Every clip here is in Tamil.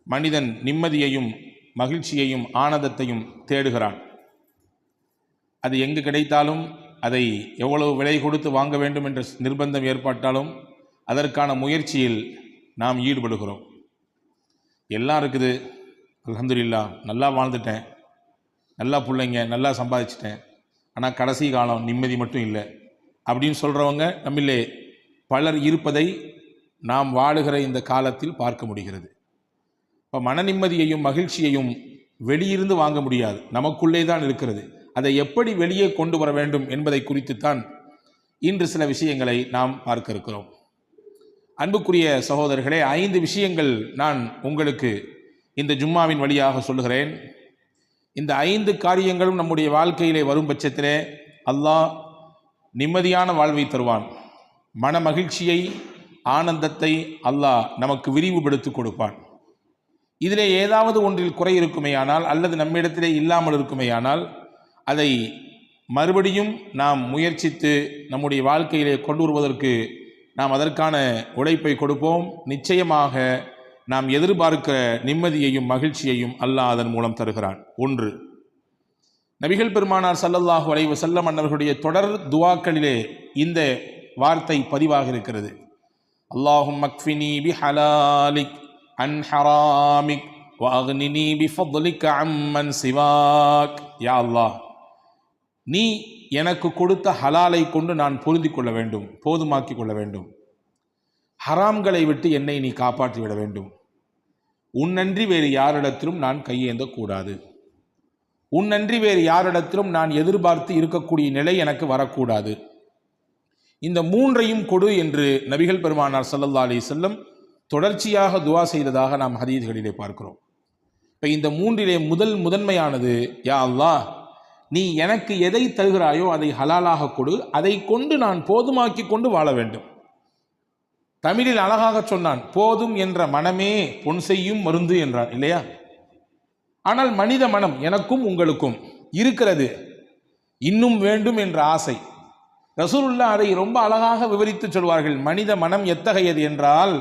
மனிதன் நிம்மதியையும் மகிழ்ச்சியையும் ஆனந்தத்தையும் தேடுகிறான். அது எங்கு கிடைத்தாலும் அதை எவ்வளவு விலை கொடுத்து வாங்க வேண்டும் என்ற நிர்பந்தம் ஏற்பட்டாலும் அதற்கான முயற்சியில் நாம் ஈடுபடுகிறோம். எல்லாம் இருக்குது, அல்ஹம்துலில்லாஹ், நல்லா வாழ்ந்துட்டேன், நல்லா பிள்ளைங்க, நல்லா சம்பாதிச்சிட்டேன், ஆனால் கடைசி காலம் நிம்மதி மட்டும் இல்லை அப்படின்னு சொல்கிறவங்க நம்மிலே பலர் இருப்பதை நாம் வாழுகிற இந்த காலத்தில் பார்க்க முடிகிறது. இப்போ மன நிம்மதியையும் மகிழ்ச்சியையும் வெளியிருந்து வாங்க முடியாது, நமக்குள்ளே தான் இருக்கிறது. அதை எப்படி வெளியே கொண்டு வர வேண்டும் என்பதை குறித்துத்தான் இன்று சில விஷயங்களை நாம் பார்க்க இருக்கிறோம். அன்புக்குரிய சகோதரர்களே, 5 விஷயங்கள் நான் உங்களுக்கு இந்த ஜும்மாவின் வழியாக சொல்லுகிறேன். இந்த 5 காரியங்களும் நம்முடைய வாழ்க்கையிலே வரும் பட்சத்திலே அல்லாஹ் நிம்மதியான வாழ்வை தருவான். மன மகிழ்ச்சியை, ஆனந்தத்தை அல்லாஹ் நமக்கு விரிவுபடுத்தி கொடுப்பான். இதிலே ஏதாவது ஒன்றில் குறை இருக்குமேயானால் அல்லது நம்மிடத்திலே இல்லாமல் இருக்குமேயானால் அதை மறுபடியும் நாம் முயற்சித்து நம்முடைய வாழ்க்கையிலே கொண்டு வருவதற்கு நாம் அதற்கான உழைப்பை கொடுப்போம். நிச்சயமாக நாம் எதிர்பார்க்கிற நிம்மதியையும் மகிழ்ச்சியையும் அல்லாஹ் அதன் மூலம் தருகிறான். 1, நபிகள் பெருமானார் ஸல்லல்லாஹு அலைஹி வஸல்லம் அன்னவர்களுடைய தொடர் துஆக்களிலே இந்த வார்த்தை பதிவாக இருக்கிறது. அல்லாஹும்ம அக்ஃபினி பிஹலாலிக் அன் ஹராமிக் வ அக்னினி பிஃபضலிக அம்மன் சிவாக். யா அல்லாஹ், நீ எனக்கு கொடுத்த ஹலாலை கொண்டு நான் பொருந்தி கொள்ள வேண்டும், போதுமாக்கி கொள்ள வேண்டும். ஹராம்களை விட்டு என்னை நீ காப்பாற்றி விட வேண்டும். உன்னன்றி வேறு யாரிடத்திலும் நான் கையேந்த கூடாது. உன்னன்றி வேறு யாரிடத்திலும் நான் எதிர்பார்த்து இருக்கக்கூடிய நிலை எனக்கு வரக்கூடாது. இந்த 3ஐயும் கொடு என்று நபிகள் பெருமானார் ஸல்லல்லாஹு அலைஹி வஸல்லம் தொடர்ச்சியாக துஆ செய்ததாக நாம் ஹதீஸ்களிலே பார்க்கிறோம். இப்போ இந்த 3இலே முதன்மையானது, யா அல்லாஹ், நீ எனக்கு எதை தருகிறாயோ அதை ஹலாலாக கொடு, அதை கொண்டு நான் போதுமாக்கி கொண்டு வாழ வேண்டும். தமிழில் அழகாக சொன்னான், போதும் என்ற மனமே பொன் செய்யும் மருந்து என்றான், இல்லையா? ஆனால் மனித மனம் எனக்கும் உங்களுக்கும் இருக்கிறது, இன்னும் வேண்டும் என்ற ஆசை. ரசூலுல்லாஹ் அதை ரொம்ப அழகாக விவரித்து சொல்வார்கள். மனித மனம் எத்தகையது என்றால்,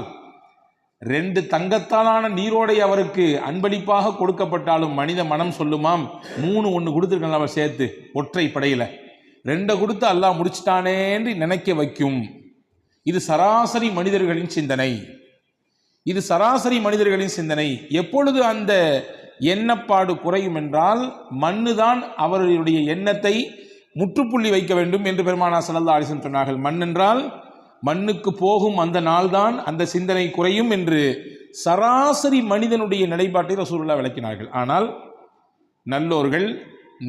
2 தங்கத்தாலான நீரோடை அவருக்கு அன்பளிப்பாக கொடுக்கப்பட்டாலும் மனித மனம் சொல்லுமாம், 3 ஒன்று கொடுத்துருக்கலாம் அவர் சேர்த்து ஒற்றை படையில் 2 கொடுத்து அல்லாஹ் முடிச்சிட்டானே என்று நினைக்க வைக்கும். இது சராசரி மனிதர்களின் சிந்தனை. இது சராசரி மனிதர்களின் சிந்தனை. எப்பொழுது அந்த எண்ணப்பாடு குறையும் என்றால், மண்ணுதான் அவர்களுடைய எண்ணத்தை முற்றுப்புள்ளி வைக்க வேண்டும் என்று பெருமானார் ஸல்லல்லாஹு அலைஹி வஸல்லம் சொன்னார்கள். மண் என்றால் மண்ணுக்கு போகும் அந்த நாள்தான் அந்த சிந்தனை குறையும் என்று சராசரி மனிதனுடைய நிலைப்பாட்டை ரசூலுல்லாஹ் விளக்கினார்கள். ஆனால் நல்லோர்கள்,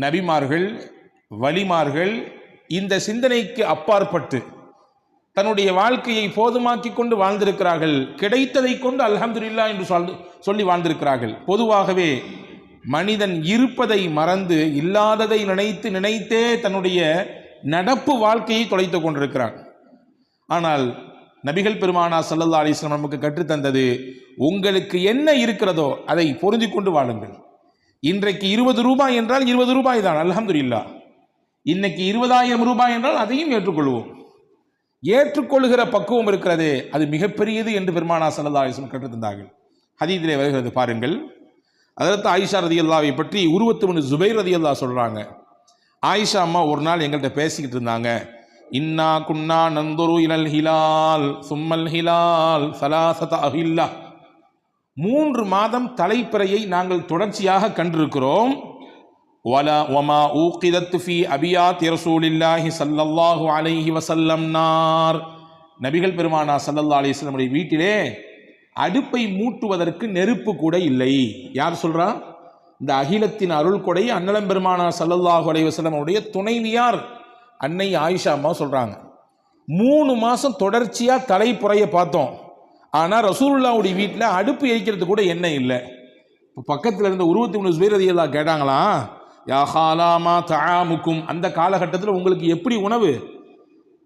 நபிமார்கள், வலிமார்கள் இந்த சிந்தனைக்கு அப்பாற்பட்டு தன்னுடைய வாழ்க்கையை போதுமாக்கி கொண்டு வாழ்ந்திருக்கிறார்கள். கிடைத்ததை கொண்டு அல்ஹம்துலில்லாஹ் என்று சொல்லி வாழ்ந்திருக்கிறார்கள். பொதுவாகவே மனிதன் இருப்பதை மறந்து இல்லாததை நினைத்தே தன்னுடைய நடப்பு வாழ்க்கையை தொலைத்து கொண்டிருக்கிறான். ஆனால் நபிகள் பெருமானார் ஸல்லல்லாஹு அலைஹி வஸல்லம் நமக்கு கற்றுத்தந்தது, உங்களுக்கு என்ன இருக்கிறதோ அதை பொருந்தி கொண்டு வாழுங்கள். இன்றைக்கு 20 ரூபாய் என்றால் 20 ரூபாய் தான், அல்ஹம்துலில்லாஹ். இன்னைக்கு 20,000 ரூபாய் என்றால் அதையும் ஏற்றுக்கொள்வோம். ஏற்றுக்கொள்கிற பக்குவம் இருக்கிறது, அது மிகப்பெரியது என்று பெருமானார் ஸல்லல்லாஹு அலைஹி வஸல்லம் கற்றுத்தந்தார்கள். ஹதீஸிலே வருகிறது பாருங்கள். ஹஜ்ரத் ஆயிஷா ரலியல்லாஹு பற்றி உருவத்து பின் ஜுபைர் ரலியல்லாஹு சொல்றாங்க. ஆயிஷா அம்மா ஒரு நாள் எங்கள்கிட்ட பேசிக்கிட்டு இருந்தாங்க. இன்னா குன்னா நந்துரு இலல் ஹிலால் சும்மல் ஹிலால் சலாசத அஹில்லா. 3 மாதம் தலைப்பிறையை நாங்கள் தொடர்ச்சியாக கண்டிருக்கிறோம். வலா வமா ஊகிதத் ஃபீ அபியாத் ரசூலில்லாஹி ஸல்லல்லாஹு அலைஹி வஸல்லம் நார். நபிகள் பெருமானார் ஸல்லல்லாஹு அலைஹி வஸல்லம் வீட்டிலே அடுப்பை மூட்டுவதற்கு நெருப்பு கூட இல்லை. யார் சொல்றா? இந்த அகிலத்தின் அருள் கொடை அன்னலம் பெருமானார் ஸல்லல்லாஹு அலைஹி வஸல்லம் உடைய துணைவியார் அன்னை ஆயிஷா அம்மா சொல்றாங்க. 3 மாசம் தொடர்ச்சியா தலைப்புறைய பார்த்தோம். ஆனா ரசூலுல்லாஹ்வுடைய வீட்டில் அடுப்பு எரிக்கிறது கூட எண்ணெய் இல்லை. பக்கத்தில் இருந்த உருவத்து பின் ஜுபைர் ரலியல்லாஹு கேட்டாங்களா, யா ஹாலாமா தஆமுக்கும், அந்த காலகட்டத்தில் உங்களுக்கு எப்படி உணவு?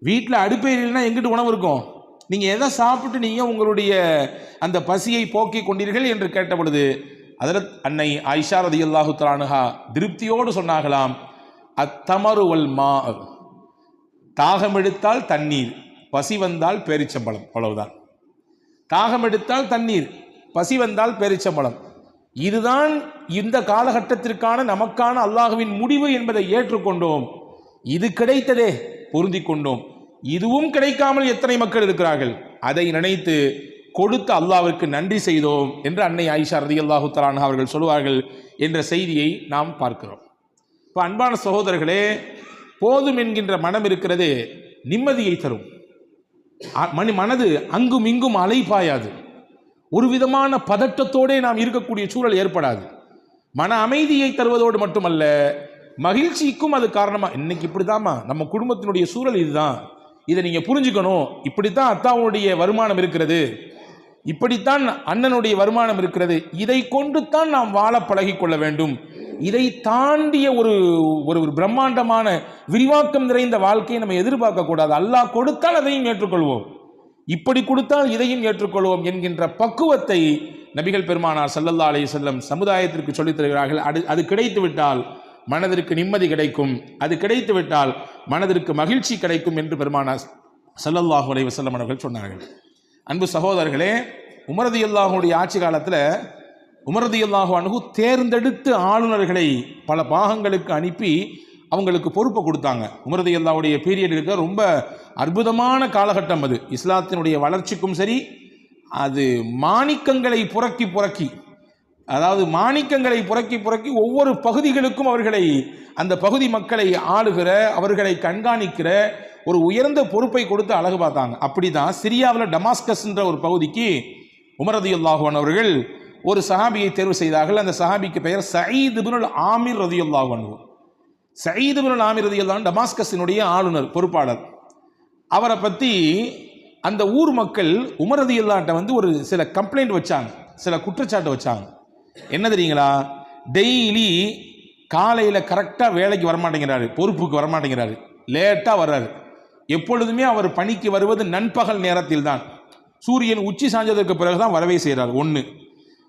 வீட்டில் அடுப்பே இல்லைன்னா எங்கிட்டு உணவு இருக்கும்? நீங்கள் எதை சாப்பிட்டு நீங்கள் உங்களுடைய அந்த பசியை போக்கி கொண்டீர்கள் என்று கேட்ட பொழுது ஹஜ்ரத் அன்னை ஆயிஷா ரலியல்லாஹு தஆலா அன்ஹா திருப்தியோடு சொன்னாகலாம், அத்தமரு வல் மா, தாகம் எடுத்தால் தண்ணீர், பசி வந்தால் பேரிச்சம்பழம், அவ்வளவுதான். தாகம் எடுத்தால் தண்ணீர், பசி வந்தால் பேரிச்சம்பழம். இதுதான் இந்த காலகட்டத்திற்கான நமக்கான அல்லாஹ்வின் முடிவு என்பதை ஏற்றுக்கொண்டோம். இது கிடைத்ததே, பொருந்தி கொண்டோம். இதுவும் கிடைக்காமல் எத்தனை மக்கள் இருக்கிறார்கள், அதை நினைத்து கொடுத்த அல்லாஹ்விற்கு நன்றி செய்தோம் என்று அன்னை ஆயிஷா ரலியல்லாஹு தஆலா அன்ஹா அவர்கள் சொல்வார்கள் என்ற செய்தியை நாம் பார்க்கிறோம். இப்போ அன்பான சகோதரர்களே, போதும் என்கின்ற மனம் இருக்கிறது நிம்மதியை தரும். மனது அங்கும் இங்கும் அலைபாயாது. ஒரு விதமான பதட்டத்தோடே நாம் இருக்கக்கூடிய சூழல் ஏற்படாது. மன அமைதியை தருவதோடு மட்டுமல்ல, மகிழ்ச்சிக்கும் அது காரணமா. இன்னைக்கு இப்படிதாம்மா நம்ம குடும்பத்தினுடைய சூழல் இதுதான், இதை நீங்க புரிஞ்சுக்கணும். இப்படித்தான் அத்தாவுடைய வருமானம் இருக்கிறது, இப்படித்தான் அண்ணனுடைய வருமானம் இருக்கிறது, இதை கொண்டு தான் நாம் வாழ பழகி கொள்ள வேண்டும். இதை தாண்டிய ஒரு ஒரு பிரம்மாண்டமான விரிவாக்கம் நிறைந்த வாழ்க்கையை நம்ம எதிர்பார்க்க கூடாது. அல்லாஹ் கொடுத்தால் அதையும் ஏற்றுக்கொள்வோம், இப்படி கொடுத்தால் இதையும் ஏற்றுக்கொள்வோம் என்கின்ற பக்குவத்தை நபிகள் பெருமானார் ஸல்லல்லாஹு அலைஹி வஸல்லம் சமுதாயத்திற்கு சொல்லித் தருகிறார்கள். அது கிடைத்து விட்டால் மனதிற்கு நிம்மதி கிடைக்கும், அது கிடைத்து விட்டால் மனதிற்கு மகிழ்ச்சி கிடைக்கும் என்று பெருமானார் ஸல்லல்லாஹு அலைஹி வஸல்லம் அவர்கள் சொன்னார்கள். அன்பு சகோதரர்களே, உமர் ரலியல்லாஹுடைய ஆட்சி காலத்தில் உமர் ரலியல்லாஹு அன்ஹு தேர்ந்தெடுத்து ஆளுநர்களை பல பாகங்களுக்கு அனுப்பி அவங்களுக்கு பொறுப்பை கொடுத்தாங்க. உமர் ரலியல்லாஹுடைய பீரியட் இருக்க ரொம்ப அற்புதமான காலகட்டம் அது. இஸ்லாத்தினுடைய வளர்ச்சிக்கும் சரி, அது மாணிக்கங்களை புரக்கி அதாவது மாணிக்கங்களை புரக்கி ஒவ்வொரு பகுதிகளுக்கும் அவர்களை, அந்த பகுதி மக்களை ஆளுகிற, அவர்களை கண்காணிக்கிற ஒரு உயர்ந்த பொறுப்பை கொடுத்து அழகு பார்த்தாங்க. அப்படிதான் சிரியாவில் டமாஸ்கஸ் என்ற ஒரு பகுதிக்கு உமர் ரலியல்லாஹு அன்ஹு அவர்கள் ஒரு சஹாபியை தேர்வு செய்தார்கள். அந்த சஹாபிக்கு பெயர் சயீத் இப்னுல் ஆமிர் ரலியல்லாஹு அன்ஹு. சயீத் இப்னுல் ஆமிர் ரலியல்லாஹு அன்ஹு டமாஸ்கஸினுடைய ஆளுநர், பொறுப்பாளர். அவரை பற்றி அந்த ஊர் மக்கள் உமர் ரலியல்லாஹு வந்து ஒரு சில கம்ப்ளைண்ட் வச்சாங்க, சில குற்றச்சாட்டு வச்சாங்க. என்ன தெரியுங்களா, டெய்லி காலையில் கரெக்டாக வேலைக்கு வரமாட்டேங்கிறாரு, பொறுப்புக்கு வரமாட்டேங்கிறாரு, லேட்டாக வர்றாரு. எப்பொழுதுமே அவர் பணிக்கு வருவது நண்பகல் நேரத்தில் தான், சூரியன் உச்சி சாய்ந்ததற்கு பிறகுதான் வரவே செய்கிறார். ஒன்று.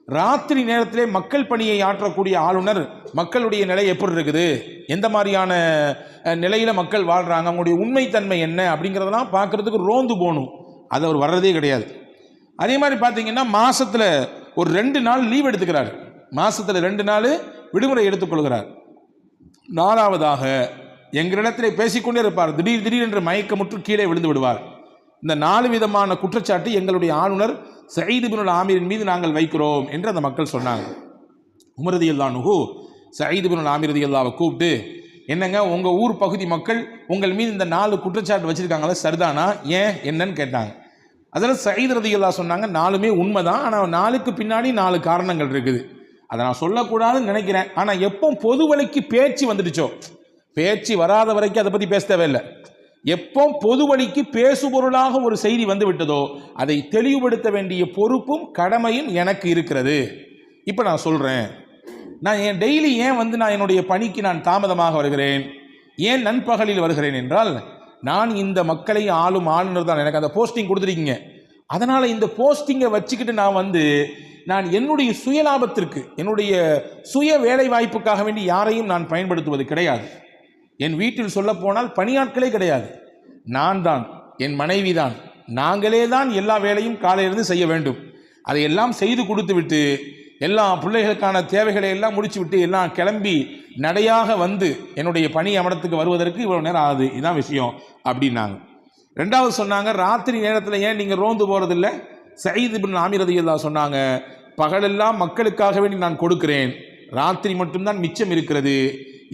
ராத்திரி நேரத்திலே மக்கள் பணியை ஆற்றக்கூடிய ஆளுநர், மக்களுடைய நிலை எப்படி இருக்குது, எந்த மாதிரியான நிலையில் மக்கள் வாழ்கிறாங்க, அவங்களுடைய உண்மைத்தன்மை என்ன அப்படிங்கிறதெல்லாம் பார்க்குறதுக்கு ரோந்து போகணும். அது அவர் வர்றதே கிடையாது. அதே மாதிரி பார்த்தீங்கன்னா மாதத்தில் ஒரு 2 நாள் லீவ் எடுத்துக்கிறார், மாதத்தில் 2 நாள் விடுமுறை எடுத்துக்கொள்கிறார். 4வதாக எங்களிடத்திலே பேசிக்கொண்டே இருப்பார், திடீர் என்று மயக்கமுற்று கீழே விழுந்து விடுவார். இந்த 4 விதமான குற்றச்சாட்டு எங்களுடைய ஆளுநர் சயீத் இப்னுல் ஆமிரின் மீது நாங்கள் வைக்கிறோம் என்று அந்த மக்கள் சொன்னாங்க. உமர் ரலியல்லாஹு அன்ஹு சயீத் இப்னுல் ஆமிர் ரலியல்லாஹு கூப்பிட்டு, என்னங்க உங்கள் ஊர் பகுதி மக்கள் உங்கள் மீது இந்த 4 குற்றச்சாட்டு வச்சுருக்காங்களே, சரிதானா, ஏன் என்னன்னு கேட்டாங்க. அதில் சயீத் ரலியல்லாஹு சொன்னாங்க, 4மே உண்மைதான், ஆனால் 4க்கு பின்னாடி 4 காரணங்கள் இருக்குது. அதை நான் சொல்லக்கூடாதுன்னு நினைக்கிறேன். ஆனால் எப்போ பொது வழிக்கு பேச்சு வந்துடுச்சோ, பேச்சு வராத வரைக்கும் அதை பற்றி பேச தேவையில்லை. எப்போ பொது வழிக்கு பேசுபொருளாக ஒரு செய்தி வந்து விட்டதோ அதை தெளிவுபடுத்த வேண்டிய பொறுப்பும் கடமையும் எனக்கு இருக்கிறது. இப்போ நான் சொல்கிறேன், நான் டெய்லி ஏன் நான் என்னுடைய பணிக்கு நான் தாமதமாக வருகிறேன், ஏன் நண்பகலில் வருகிறேன் என்றால், நான் இந்த மக்களை ஆளும் ஆளுநர் தான், எனக்கு அந்த போஸ்டிங் கொடுத்துருக்கீங்க. அதனால் இந்த போஸ்டிங்கை வச்சுக்கிட்டு நான் என்னுடைய சுயலாபத்திற்கு, என்னுடைய சுய வேலை வாய்ப்புக்காக வேண்டி யாரையும் நான் பயன்படுத்துவது கிடையாது. என் வீட்டில் சொல்ல போனால் பணியாட்களே கிடையாது, நான் தான், என் மனைவி தான், நாங்களே தான் எல்லா வேலையும் காலையிலிருந்து செய்ய வேண்டும். அதையெல்லாம் செய்து கொடுத்து விட்டு எல்லா பிள்ளைகளுக்கான தேவைகளை எல்லாம் முடிச்சு விட்டு எல்லாம் கிளம்பி நடையாக என்னுடைய பணி அமரத்துக்கு வருவதற்கு இவ்வளோ நேரம் ஆகுது, இதுதான் விஷயம் அப்படின்னாங்க. 2வது சொன்னாங்க, ராத்திரி நேரத்தில் ஏன் நீங்கள் ரோந்து போகிறதில்ல. சயீத் இப்னுல் ஆமிர் ரலியல்லாஹு சொன்னாங்க, பகலெல்லாம் மக்களுக்காக வேண்டி நான் கொடுக்கிறேன், ராத்திரி மட்டும்தான் மிச்சம் இருக்கிறது,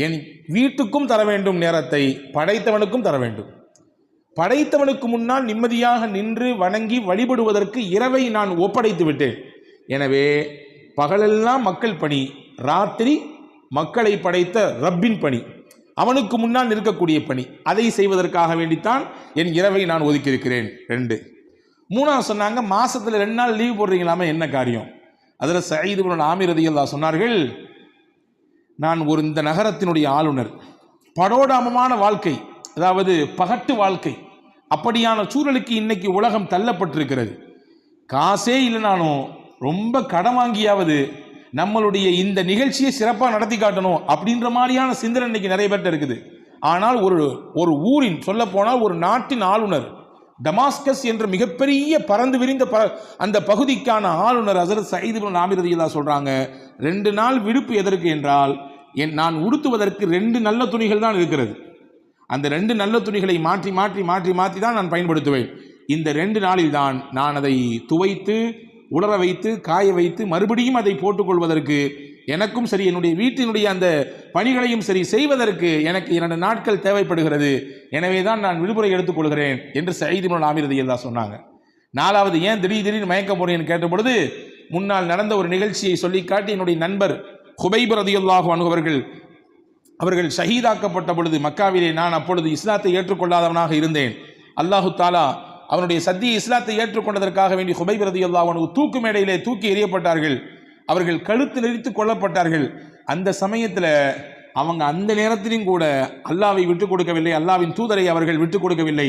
என் வீட்டுக்கும் தர வேண்டும், நேரத்தை படைத்தவனுக்கும் தர வேண்டும். படைத்தவனுக்கு முன்னால் நிம்மதியாக நின்று வணங்கி வழிபடுவதற்கு இரவை நான் ஒப்படைத்து விட்டேன். எனவே பகலெல்லாம் மக்கள் பணி, ராத்திரி மக்களை படைத்த ரப்பின் பணி, அவனுக்கு முன்னால் நிற்கக்கூடிய பணி, அதை செய்வதற்காக வேண்டித்தான் என் இரவை நான் ஒதுக்கியிருக்கிறேன். 2. 3வது சொன்னாங்க, மாசத்துல 2 நாள் லீவ் போடுறீங்களாமே, என்ன காரியம். அதில் சயீத் இப்னுல் ஆமிர் ரலியல்லாஹு சொன்னார்கள், நான் இந்த நகரத்தினுடைய ஆளுநர், படோடாமமான வாழ்க்கை, அதாவது பகட்டு வாழ்க்கை, அப்படியான சூழலுக்கு இன்னைக்கு உலகம் தள்ளப்பட்டிருக்கிறது. காசே இல்லைனாலும் ரொம்ப கடன் வாங்கியாவது நம்மளுடைய இந்த நிகழ்ச்சியை சிறப்பாக நடத்தி காட்டணும் அப்படின்ற மாதிரியான சிந்தனை இன்னைக்கு நிறைய பேர்ட்ட இருக்குது. ஆனால் ஒரு ஊரின், சொல்ல போனால் ஒரு நாட்டின் ஆளுநர், டமாஸ்கஸ் என்ற மிகப்பெரிய பறந்து விரிந்த அந்த பகுதிக்கான ஆளுநர் ஹஸரத் சயீத் இப்னு ஆமிர் ரலியல்லாஹு சொல்றாங்க, 2 நாள் விடுப்பு எதற்கு என்றால், நான் உடுத்துவதற்கு 2 நல்ல துணிகள் தான் இருக்கிறது. அந்த 2 நல்ல துணிகளை மாற்றி மாற்றி மாற்றி மாற்றி தான் நான் பயன்படுத்துவேன். இந்த 2 நாளில் தான் நான் அதை துவைத்து உலர வைத்து காய வைத்து மறுபடியும் அதை போட்டுக்கொள்வதற்கு எனக்கும் சரி என்னுடைய வீட்டினுடைய அந்த பணிகளையும் சரி செய்வதற்கு எனக்கு 2 நாட்கள் தேவைப்படுகிறது. எனவே தான் நான் விடுமுறை எடுத்துக்கொள்கிறேன் என்று சயீத் இப்னு ஆமிர் ரலியல்லாஹு சொன்னாங்க. 4வது ஏன் திடீர்னு மயக்க போறேன்னு கேட்ட பொழுது, முன்னால் நடந்த ஒரு நிகழ்ச்சியை சொல்லி காட்டி என்னுடைய நண்பர் ஹுபைப் ரலியல்லாஹு அன்ஹு அவர்கள் ஷஹீதாக்கப்பட்ட பொழுது மக்காவிலே நான் அப்பொழுது இஸ்லாத்தை ஏற்றுக்கொள்ளாதவனாக இருந்தேன். அல்லாஹு தாலா அவனுடைய சத்திய இஸ்லாத்தை ஏற்றுக்கொண்டதற்காக வேண்டி ஹுபைப் ரலியல்லாஹு அன்ஹு தூக்கு மேடையிலே தூக்கி எறியப்பட்டார்கள். அவர்கள் கழுத்து நெரித்து கொல்லப்பட்டார்கள். அந்த சமயத்தில் அவங்க அந்த நேரத்திலும் கூட அல்லாவை விட்டுக் கொடுக்கவில்லை, அல்லாவின் தூதரை அவர்கள் விட்டுக் கொடுக்கவில்லை.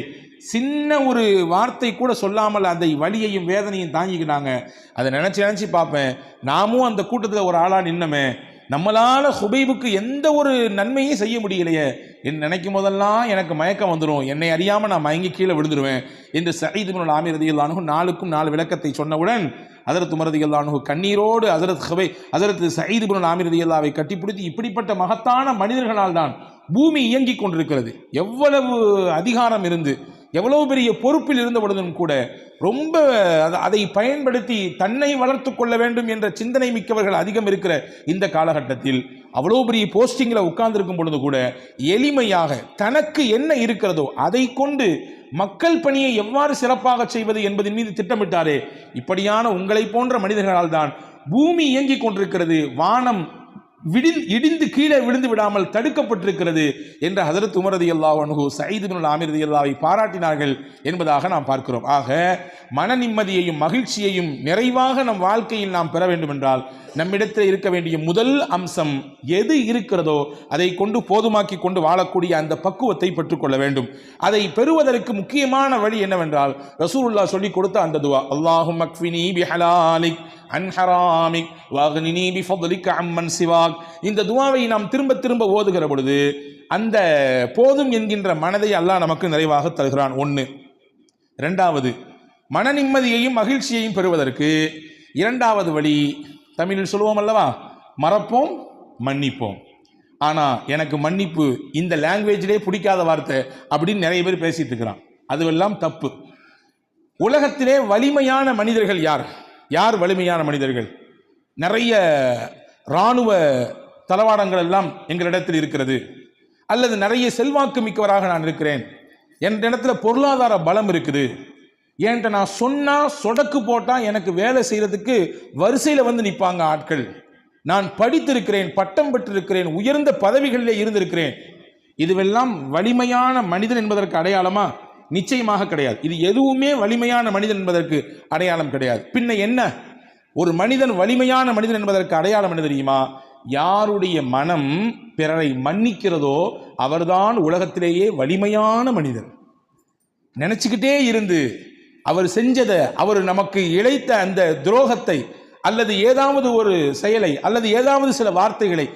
சின்ன ஒரு வார்த்தை கூட சொல்லாமல் அதை வலியையும் வேதனையும் தாங்கிக்கிட்டாங்க. அதை நினச்சி பார்ப்பேன், நாமும் அந்த கூட்டத்தில் ஒரு ஆளாக நின்னமே, நம்மளால் ஹுபைபுக்கு எந்த ஒரு நன்மையும் செய்ய முடியலையே என்று நினைக்கும் போதெல்லாம் எனக்கு மயக்கம் வந்துடும், என்னை அறியாமல் நான் மயங்கி கீழே விழுந்துருவேன் என்று சயீத் இப்னு ஆமிர் ரலியல்லாஹு அன்ஹு 4க்கும் 4 விளக்கத்தை சொன்னவுடன் ஹஸரத் உமர் ரலியல்லாஹு அன்ஹு கண்ணீரோடு ஹஸரத் சயீத் இப்னு ஆமிர் ரலியல்லாஹுவை கட்டிப்பிடித்து, இப்படிப்பட்ட மகத்தான மனிதர்களால் தான் பூமி இயங்கிக் கொண்டிருக்கிறது. எவ்வளவு அதிகாரம் இருந்து எவ்வளவு பெரிய பொறுப்பில் இருந்த பொழுதும் கூட ரொம்ப அதை பயன்படுத்தி தன்னை வளர்த்து கொள்ள வேண்டும் என்ற சிந்தனை மிக்கவர்கள் அதிகம் இருக்கிற இந்த காலகட்டத்தில் அவ்வளோ பெரிய போஸ்டிங்கில் உட்கார்ந்திருக்கும் பொழுது கூட எளிமையாக தனக்கு என்ன இருக்கிறதோ அதை கொண்டு மக்கள் பணியை எவ்வாறு சிறப்பாக செய்வது என்பதன் மீது திட்டமிட்டாரே, இப்படியான உங்களை போன்ற மனிதர்களால் தான் பூமி இயங்கிக் கொண்டிருக்கிறது, வானம் இடிந்து கீழே விழுந்து விடாமல் தடுக்கப்பட்டிருக்கிறது என்ற ஹஸரத் உமர் ரலியல்லாஹு அன்ஹு சயீத் இப்னு ஆமிர் ரலியல்லாஹுவை பாராட்டினார்கள் என்பதாக நாம் பார்க்கிறோம். ஆக மன நிம்மதியையும் மகிழ்ச்சியையும் நிறைவாக நம் வாழ்க்கையில் நாம் பெற வேண்டும் என்றால் நம்மிடத்தில் இருக்க வேண்டிய முதல் அம்சம் எது இருக்கிறதோ அதை கொண்டு போதுமாக்கி கொண்டு வாழக்கூடிய அந்த பக்குவத்தை பெற்றுக்கொள்ள வேண்டும். அதை பெறுவதற்கு முக்கியமான வழி என்னவென்றால் ரசூலுல்லாஹ் சொல்லிக் கொடுத்த அந்த துவா, அல்லாஹும்ம அக்ஃபினி பிஹலாலிக் அன் ஹராமிக் வக்னினி பிஃபத்லிக அம்மன் சிவாக். இந்த துவாவை நாம் திரும்ப திரும்ப ஓதுகிற பொழுது அந்த போதும் என்கின்ற மனதை அல்லாஹ் நமக்கு நிறைவாக தருகிறான். 1. 2வது, மன நிம்மதியையும் மகிழ்ச்சியையும் பெறுவதற்கு 2வது வழி, தமிழில் சொல்லுவோம் அல்லவா, மறப்போம் மன்னிப்போம். ஆனால் எனக்கு மன்னிப்பு இந்த லாங்குவேஜிலே பிடிக்காத வார்த்தை அப்படின்னு நிறைய பேர் பேசிட்டு இருக்கிறான். அதுவெல்லாம் தப்பு. உலகத்திலே வலிமையான மனிதர்கள் யார் வலிமையான மனிதர்கள்? நிறைய இராணுவ தளவாடங்கள் எல்லாம் எங்களிடத்தில் இருக்கிறது, அல்லது நிறைய செல்வாக்கு மிக்கவராக நான் இருக்கிறேன், என் இடத்துல பொருளாதார பலம் இருக்குது, என்கிட்ட நான் சொன்னால் சொடக்கு போட்டால் எனக்கு வேலை செய்கிறதுக்கு வரிசையில் வந்து நிற்பாங்க ஆட்கள், நான் படித்திருக்கிறேன், பட்டம் பெற்றிருக்கிறேன், உயர்ந்த பதவிகளிலே இருந்திருக்கிறேன். இதுவெல்லாம் வலிமையான மனிதன் என்பதற்கு அடையாளமா? நிச்சயமாக கிடையாது. இது எதுவுமே வலிமையான மனிதன் என்பதற்கு அடையாளம் கிடையாது. பின்ன என்ன? ஒரு மனிதன் வலிமையான மனிதன் என்பதற்கு அடையாளம் என்ன தெரியுமா? யாருடைய மனம் பிறரை மன்னிக்கிறதோ அவர்தான் உலகத்திலேயே வலிமையான மனிதர். நினைச்சுக்கிட்டே இருந்து அவர் செஞ்சதை, அவர் நமக்கு இழைத்த அந்த துரோகத்தை அல்லது ஏதாவது ஒரு செயலை அல்லது ஏதாவது சில வார்த்தைகளை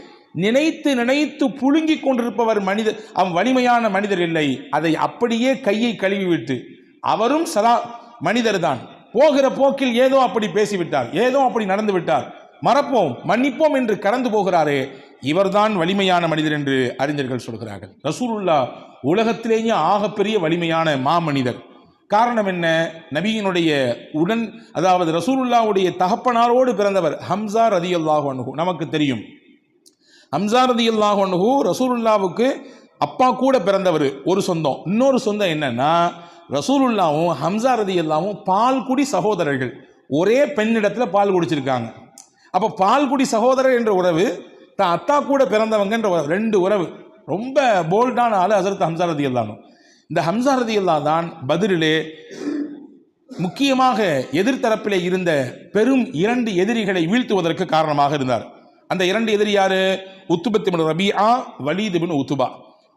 நினைத்து நினைத்து புழுங்கி கொண்டிருப்பவர் மனிதர், அவன் வலிமையான மனிதர் இல்லை. அதை அப்படியே கையை கழுவி விட்டு அவரும் சதா மனிதர் தான், போகிற போக்கில் ஏதோ அப்படி பேசிவிட்டார், ஏதோ அப்படி நடந்து விட்டார், மறப்போம் மன்னிப்போம் என்று கடந்து போகிறாரே, இவர்தான் வலிமையான மனிதர் என்று அறிஞர்கள் சொல்கிறார்கள். ரசூலுல்லாஹ் உலகத்திலேயே ஆகப்பெரிய வலிமையான மாமனிதர். காரணம் என்ன? நபியினுடைய அதாவது ரசூலுல்லாஹ்வுடைய தகப்பனாரோடு பிறந்தவர் ஹம்சா ரலியல்லாஹு அன்ஹு. நமக்கு தெரியும், ஹம்சா ரலியல்லாஹு அன்ஹு ரசூலுல்லாஹ்வுக்கு அப்பா கூட பிறந்தவர். ஒரு சொந்தம். இன்னொரு சொந்தம் என்னன்னா, ரசூலுல்லாஹ்வும் ஹம்சா ரலியல்லாஹும் பால்குடி சகோதரர்கள், ஒரே பெண்ணிடத்தில் பால் குடிச்சிருக்காங்க. அப்போ பால்குடி சகோதரர் என்ற உறவு, தான் அத்தா கூட பிறந்தவங்க என்ற 2 உறவு. ரொம்ப போல்டான ஆளு ஹஸரத் ஹம்சா ரலியல்லாஹு. இந்த ஹம்சா ரலியல்லாஹு தான் பத்ரிலே முக்கியமாக எதிர்த்தரப்பிலே இருந்த பெரும் 2 எதிரிகளை வீழ்த்துவதற்கு காரணமாக இருந்தார். அந்த 2 எதிரி யாரு? உத்பத் இப்னு ரபீஆ, வலீத் இப்னு உத்பா.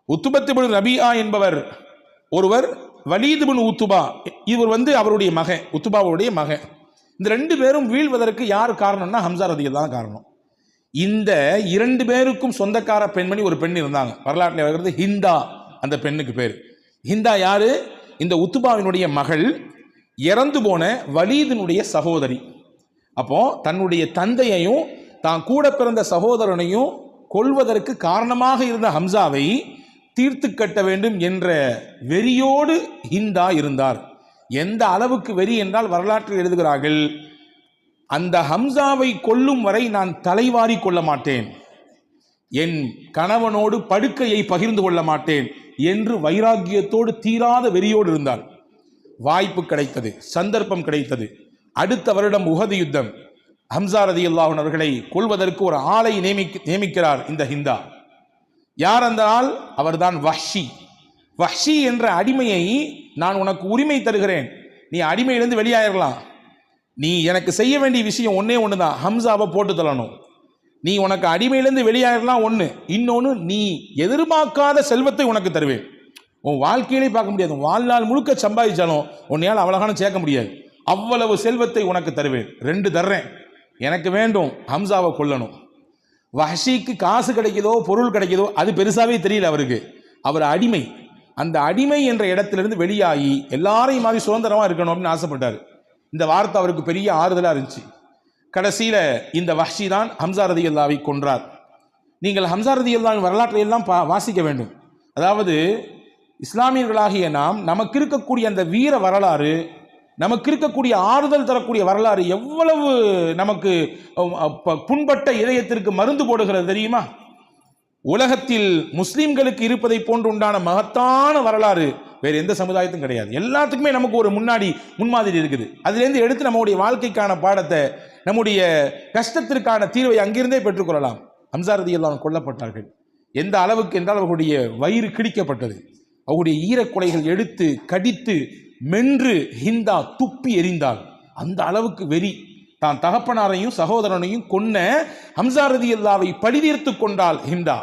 உத்பத் இப்னு ரபீஆ என்பவர் ஒருவர், வலீத் இப்னு உத்பா இவர் அவருடைய மகன், உத்பாவுடைய மகன். இந்த 2 பேரும் வீழ்வதற்கு யார் காரணம்னா ஹம்சா ரலியல்லாஹு தான் காரணம். இந்த 2 பேருக்கும் சொந்தக்கார பெண்மணி ஒரு பெண் இருந்தாங்க. வரலாற்றில் வருகிறது ஹிந்தா, அந்த பெண்ணுக்கு பேர் ஹிந்தா. யாரு? இந்த உத்துபாவினுடைய மகள் இறந்து போன வலீதினுடைய சகோதரி. அப்போ தன்னுடைய தந்தையையும் தான் கூட பிறந்த சகோதரனையும் கொல்வதற்கு காரணமாக இருந்த ஹம்சாவை தீர்த்து கட்ட வேண்டும் என்ற வெறியோடு ஹிந்தா இருந்தார். எந்த அளவுக்கு வெறி என்றால் வரலாற்றில் எழுதுகிறார்கள், அந்த ஹம்சாவை கொல்லும் வரை நான் தலைவாரி கொள்ள மாட்டேன், என் கணவனோடு படுக்கையை பகிர்ந்து கொள்ள மாட்டேன் என்று வைராக்கியத்தோடு தீராத வெறியோடு இருந்தார். வாய்ப்பு கிடைத்தது, சந்தர்ப்பம் கிடைத்தது. அடுத்த வருடம் உஹது யுத்தம், ஹம்சா ரலியல்லாஹு அன்ஹு அவர்களை கொல்வதற்கு ஒரு ஆளை நியமிக்கிறார் இந்த ஹிந்தா. யார் அந்த ஆள்? அவர்தான் வஹ்ஷி. வஹ்ஷி என்ற அடிமையை நான் உனக்கு உரிமை தருகிறேன், நீ அடிமையிலிருந்து வெளியாயிரலாம், நீ எனக்கு செய்ய வேண்டிய விஷயம் ஒன்னே ஒன்று தான், ஹம்சாவை போட்டு தள்ளணும். நீ உனக்கு அடிமையிலிருந்து வெளியாயிரலாம் ஒன்று, இன்னொன்று நீ எதிர்பார்க்காத செல்வத்தை உனக்கு தருவேன். உன் வாழ்க்கையிலே பார்க்க முடியாது, வாழ்நாள் முழுக்க சம்பாதிச்சாலும் உன்னையால் அவ்வளோகான சேர்க்க முடியாது, அவ்வளவு செல்வத்தை உனக்கு தருவேன். 2 தர்றேன், எனக்கு வேண்டும் ஹம்சாவை கொல்லணும். வஹ்ஷிக்கு காசு கிடைக்குதோ பொருள் கிடைக்குதோ அது பெருசாவே தெரியல அவருக்கு, அவர் அடிமை. அந்த அடிமை என்ற இடத்திலிருந்து வெளியாகி எல்லாரையும் மாதிரி சுதந்திரமா இருக்கணும் அப்படின்னு ஆசைப்பட்டார். இந்த வார்த்தை அவருக்கு பெரிய ஆறுதலாக இருந்துச்சு. கடைசியில் இந்த வஹ்ஷி தான் ஹம்சா ரலியல்லாஹு கொன்றார். நீங்கள் ஹம்சா ரலியல்லாஹு வரலாற்றை எல்லாம் வாசிக்க வேண்டும். அதாவது இஸ்லாமியர்களாகிய நாம் நமக்கு இருக்கக்கூடிய அந்த வீர வரலாறு, நமக்கு இருக்கக்கூடிய ஆறுதல் தரக்கூடிய வரலாறு எவ்வளவு நமக்கு புண்பட்ட இதயத்திற்கு மருந்து போடுகிறது தெரியுமா? உலகத்தில் முஸ்லிம்களுக்கு இருப்பதை போன்று உண்டான மகத்தான வரலாறு வேறு எந்த சமுதாயத்தும் கிடையாது. எல்லாத்துக்குமே நமக்கு ஒரு முன்மாதிரி இருக்குது. அதிலிருந்து எடுத்து நம்முடைய வாழ்க்கைக்கான பாடத்தை, நம்முடைய கஷ்டத்திற்கான தீர்வை அங்கிருந்தே பெற்றுக்கொள்ளலாம். ஹம்சா ரலியல்லாஹு கொல்லப்பட்டார்கள். எந்த அளவுக்கு என்றால் அவர்களுடைய வயிறு கிழிக்கப்பட்டது, அவருடைய ஈரக்குலைகள் எடுத்து கடித்து மென்று ஹிந்தா துப்பி எறிந்தாள். அந்த அளவுக்கு வெறி. தான் தகப்பனாரையும் சகோதரனையும் கொன்ன ஹம்சா ரலியல்லாஹு பழிதீர்த்து கொண்டாள் ஹிந்தா.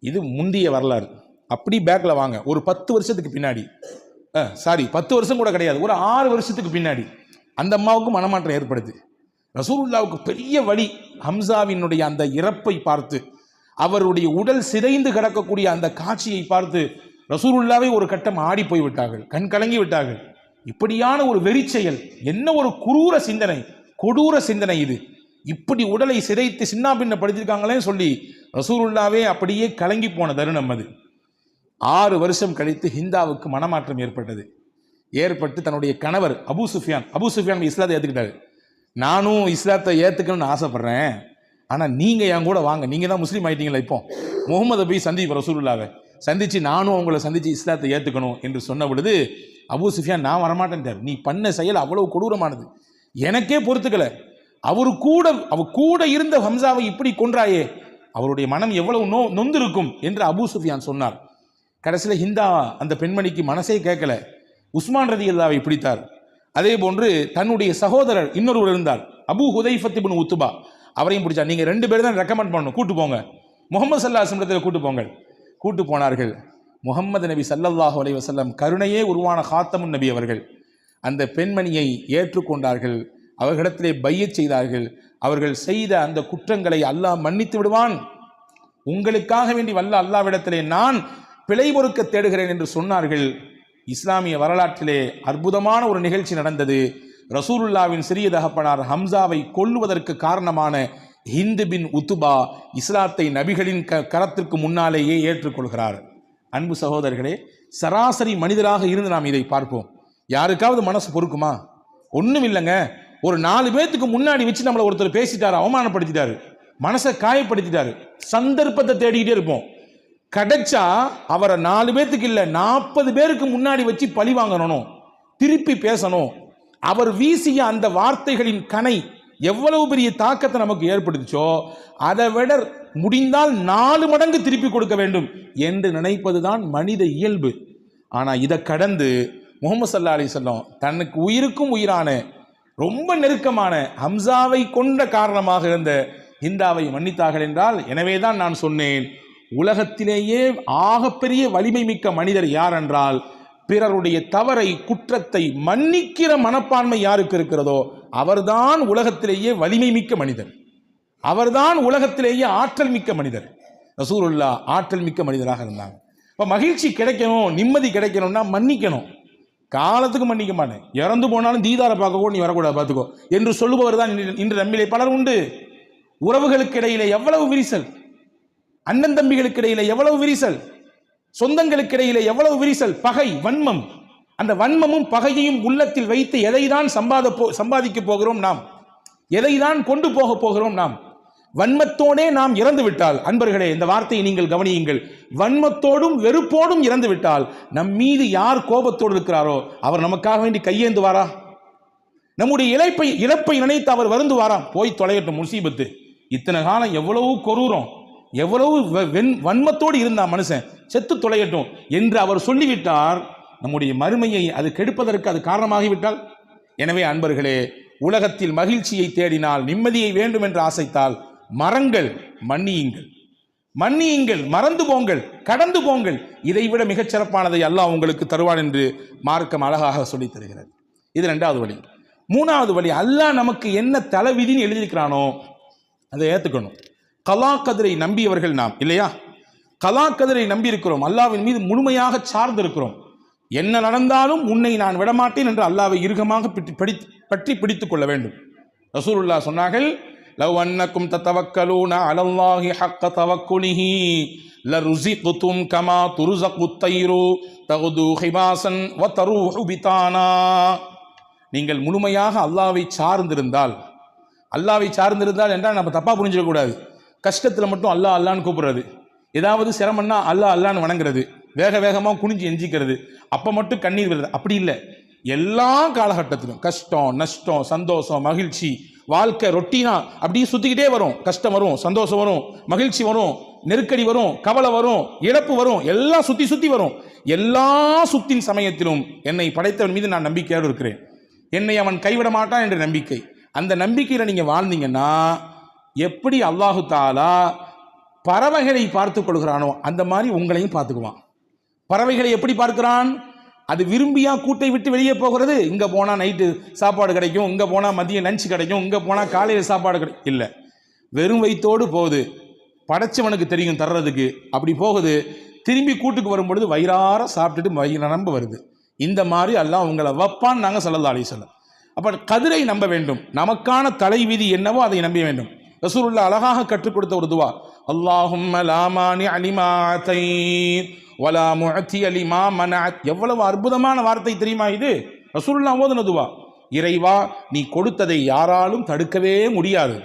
இது முந்திய வரலாறு. அப்படி பேக்ல வாங்க, ஒரு 10 வருஷத்துக்கு பின்னாடி, 10 வருஷம் கூட கிடையாது, ஒரு 6 வருஷத்துக்கு பின்னாடி அந்த அம்மாவுக்கு மனமாற்றம் ஏற்படுது. ரசூலுல்லாவுக்கு பெரிய வழி. ஹம்சாவினுடைய அந்த இறப்பை பார்த்து, அவருடைய உடல் சிதைந்து கிடக்கக்கூடிய அந்த காட்சியை பார்த்து ரசூலுல்லாவை ஒரு கட்டம் ஆடி போய் விட்டார்கள், கண் கலங்கி விட்டார்கள். இப்படியான ஒரு வெறி செயல், என்ன ஒரு குரூர சிந்தனை, கொடூர சிந்தனை இது! இப்படி உடலை சிதைத்து சின்னாபின்னப்படுத்திருக்காங்களே சொல்லி ரசூலுல்லாவே அப்படியே கலங்கி போன தருணம் அது. 6 வருஷம் கழித்து ஹிந்தாவுக்கு மனமாற்றம் ஏற்பட்டது. ஏற்பட்டு தன்னுடைய கணவர் அபூ சுஃபியான் இஸ்லாத்தை ஏற்றுக்கிட்டாரு. நானும் இஸ்லாத்தை ஏற்றுக்கணும்னு ஆசைப்படுறேன், ஆனால் நீங்கள் என் கூட வாங்க, நீங்கள் தான் முஸ்லீம் ஆயிட்டீங்களா, இப்போ முகமது போய் சந்திப்போம், ரசூலுல்லாவை சந்திச்சு நானும் அவங்கள சந்திச்சு இஸ்லாத்தை ஏற்றுக்கணும் என்று சொன்ன பொழுது அபூ சுஃபியான் நான் வரமாட்டேன்ட்டார். நீ பண்ண செயல் அவ்வளவு கொடூரமானது, எனக்கே பொறுத்துக்கல. அவர் கூட இருந்த ஹம்சாவை இப்படி கொன்றாயே, அவருடைய மனம் எவ்வளவு நொந்திருக்கும் என்று அபூ சுஃபியான் சொன்னார். கடைசியில் ஹிந்தா அந்த பெண்மணிக்கு மனசே கேட்கல, உஸ்மான் ரலியல்லாஹு பிடித்தார். அதே போன்று தன்னுடைய சகோதரர் இன்னொருவர் இருந்தார், அபூ ஹுதைஃபத் இப்னு உத்பா, அவரையும் பிடிச்சார். நீங்கள் 2 பேர் தான் ரெக்கமெண்ட் பண்ணணும், கூட்டு போங்க, முகமது ஸல்லல்லாஹு அலைஹி வஸல்லம் கூட்டு போங்க. கூட்டு போனார்கள். முகம்மது நபி ஸல்லல்லாஹு அலைஹி வஸல்லம் கருணையே உருவான ஹாத்தமுன் நபி அவர்கள் அந்த பெண்மணியை ஏற்றுக்கொண்டார்கள், அவர்களிடத்திலே பையச் செய்தார்கள். அவர்கள் செய்த அந்த குற்றங்களை அல்லாஹ் மன்னித்து விடுவான், உங்களுக்காக வேண்டி வல்ல அல்லாஹ்விடத்திலே நான் பிழை பொறுக்க தேடுகிறேன் என்று சொன்னார்கள். இஸ்லாமிய வரலாற்றிலே அற்புதமான ஒரு நிகழ்ச்சி நடந்தது. ரசூலுல்லாவின் சிறிய தகப்பனார் ஹம்சாவை கொல்லுவதற்கு காரணமான ஹிந்து பின் உத்துபா இஸ்லாத்தை நபிகளின் கரத்திற்கு முன்னாலேயே ஏற்றுக்கொள்கிறார். அன்பு சகோதரர்களே, சராசரி மனிதராக இருந்து நாம் இதை பார்ப்போம். யாருக்காவது மனசு பொறுக்குமா? ஒன்றும் இல்லைங்க. ஒரு 4 பேத்துக்கு முன்னாடி வச்சு நம்மளை ஒருத்தர் பேசிட்டாரு, அவமானப்படுத்திட்டாரு, மனசை காயப்படுத்திட்டாரு, சந்தர்ப்பத்தை தேடிக்கிட்டே இருப்போம். கிடைச்சா அவரை 4 பேத்துக்கு இல்லை 40 பேருக்கு முன்னாடி வச்சு பழி வாங்கணும், திருப்பி பேசணும். அவர் வீசிய அந்த வார்த்தைகளின் கணை எவ்வளவு பெரிய தாக்கத்தை நமக்கு ஏற்படுத்துச்சோ அதை விட முடிந்தால் 4 மடங்கு திருப்பி கொடுக்க வேண்டும் என்று நினைப்பதுதான் மனித இயல்பு. ஆனால் இதை கடந்து முஹம்மது ஸல்லல்லாஹு அலைஹி வஸல்லம் தனக்கு உயிருக்கும் உயிரான ரொம்ப நெருக்கமான ஹம்சாவை கொண்ட காரணமாக இருந்த ஹிந்தாவை மன்னித்தார்கள் என்றால், எனவேதான் நான் சொன்னேன், உலகத்திலேயே ஆகப்பெரிய வலிமை மிக்க மனிதர் யார் என்றால், பிறருடைய தவறை குற்றத்தை மன்னிக்கிற மனப்பான்மை யாருக்கு இருக்கிறதோ அவர்தான் உலகத்திலேயே வலிமை மிக்க மனிதர், அவர்தான் உலகத்திலேயே ஆற்றல் மிக்க மனிதர். ரசூலுல்லாஹ் ஆற்றல் மிக்க மனிதராக இருந்தாங்க. இப்போ மகிழ்ச்சி கிடைக்கணும், நிம்மதி கிடைக்கணும்னா மன்னிக்கணும். காலத்துக்கு மன்னிக்க மாட்டேன், இறந்து போனாலும் தீதாரை பார்க்க கூட நீ வரக்கூடாது பார்த்துக்கோ என்று சொல்லுபவர் தான் இன்று நம்மிலே பலர் உண்டு. உறவுகளுக்கு இடையிலே எவ்வளவு விரிசல், அண்ணன் தம்பிகளுக்கு இடையிலே எவ்வளவு விரிசல், சொந்தங்களுக்கு இடையிலே எவ்வளவு விரிசல், பகை, வன்மம். அந்த வன்மமும் பகையையும் உள்ளத்தில் வைத்து எதைதான் சம்பாதிக்க போகிறோம் நாம், எதைதான் கொண்டு போக போகிறோம் நாம். வன்மத்தோடே நாம் இறந்து விட்டால், அன்பர்களே இந்த வார்த்தையை நீங்கள் கவனியுங்கள், வன்மத்தோடும் வெறுப்போடும் இறந்து விட்டால் நம் மீது யார் கோபத்தோடு இருக்கிறாரோ அவர் நமக்காக வேண்டி கையேந்துவாரா? நம்முடைய இழப்பை நினைத்து அவர் வருந்துவாரா? போய் தொலையட்டும் முசீபத்து, இத்தனை காலம் எவ்வளவு கொரூரம், எவ்வளவு வன்மத்தோடு இருந்தா மனுஷன், செத்து தொலையட்டும் என்று அவர் சொல்லிவிட்டார். நம்முடைய மறுமையை அது கெடுப்பதற்கு அது காரணமாகிவிட்டால். எனவே அன்பர்களே, உலகத்தில் மகிழ்ச்சியை தேடினால், நிம்மதியை வேண்டும் என்று ஆசைத்தால் மறங்கள், மன்னியுங்கள், மன்னியுங்கள், மறந்து போங்கள், கடந்து போங்கள். இதைவிட மிகச் சிறப்பானதை அல்லாஹ் உங்களுக்கு தருவான் என்று மார்க்கம் அழகாக சொல்லித் தருகிறது. இது 2வது வழி. 3வது வழி, அல்லாஹ் நமக்கு என்ன தலைவிதின்னு எழுதியிருக்கிறானோ அதை ஏற்றுக்கணும். கலா கதிரை நம்பியவர்கள் நாம் இல்லையா? கலா கதிரை நம்பி இருக்கிறோம், அல்லாஹ்வின் மீது முழுமையாக சார்ந்து இருக்கிறோம். என்ன நடந்தாலும் உன்னை நான் விடமாட்டேன் என்று அல்லாஹ்வை இறுகமாக பற்றி பிடித்துக் கொள்ள வேண்டும். ரசூலுல்லாஹ் சொன்னார்கள், லவ் அன்னக்கும் தத்தவக்கலூன அலல்லாஹி ஹக்க தவக்குலிஹி லருஸிக்தும் கமா துர்ஸகுத் தைரு தகுது ஹிபாசன் வ தரூஹு பிதானா. நீங்கள் முழுமையாக அல்லாஹ்வை சார்ந்திருந்தால், அல்லாஹ்வை சார்ந்திருந்தால் என்றால் நம்ம தப்பா புரிஞ்சிடக்கூடாது. கஷ்டத்தில் மட்டும் அல்லாஹ் அல்லான்னு கூப்பிடுறது, ஏதாவது சிரமம்னா அல்லாஹ் அல்லான்னு வணங்குறது, வேக வேகமாக குனிஞ்சு எஞ்சிக்கிறது, அப்போ மட்டும் கண்ணீர் வருது, அப்படி இல்லை. எல்லா காலகட்டத்திலும் கஷ்டம், நஷ்டம், சந்தோஷம், மகிழ்ச்சி, வாழ்க்கை ரொட்டீனா அப்படியே சுற்றிக்கிட்டே வரும். கஷ்டம் வரும், சந்தோஷம் வரும், மகிழ்ச்சி வரும், நெருக்கடி வரும், கவலை வரும், இழப்பு வரும், எல்லாம் சுற்றி சுற்றி வரும். எல்லா சுத்தின் சமயத்திலும் என்னை படைத்தவன் மீது நான் நம்பிக்கையோடு இருக்கிறேன், என்னை அவன் கைவிட மாட்டான் என்ற நம்பிக்கை. அந்த நம்பிக்கையில் நீங்கள் வாழ்ந்தீங்கன்னா எப்படி அல்லாஹு தாலா பறவைகளை பார்த்து கொள்கிறானோ அந்த மாதிரி உங்களையும் பார்த்துக்குவான். பறவைகளை எப்படி பார்க்கிறான்? அது விரும்பியா கூட்டை விட்டு வெளியே போகிறது. இங்கே போனால் நைட்டு சாப்பாடு கிடைக்கும், இங்கே போனால் மதியம் லஞ்ச் கிடைக்கும், இங்கே போனால் காலையில் சாப்பாடு கிடைக்கும், இல்லை, வெறும் வயிற்றோடு போகுது. படைச்சவனுக்கு தெரியும் தர்றதுக்கு, அப்படி போகுது. திரும்பி கூட்டுக்கு வரும்பொழுது வயிறார சாப்பிட்டுட்டு வயிறு நம்ப வருது. இந்த மாதிரி அல்லாஹ் உங்களை வைப்பான்னு நாங்கள் ஸல்லல்லாஹு அலைஹி வஸல்லம். அப்போ கதிரை நம்ப வேண்டும், நமக்கான தலைவிதி என்னவோ அதை நம்ப வேண்டும். ரசூலுல்லாஹ் அழகாக கற்றுக் கொடுத்த ஒரு துவா, அல்லாஹும்ம லா மானிஅ லிமா அதைத் வலா முஅத்திய லிமா மனஅத். எவ்வளவு அற்புதமான வார்த்தை தெரியுமா இது? ரசூலுல்லாஹ் ஓதுன துவா. இறைவா, நீ கொடுத்ததை யாராலும் தடுக்கவே முடியாது.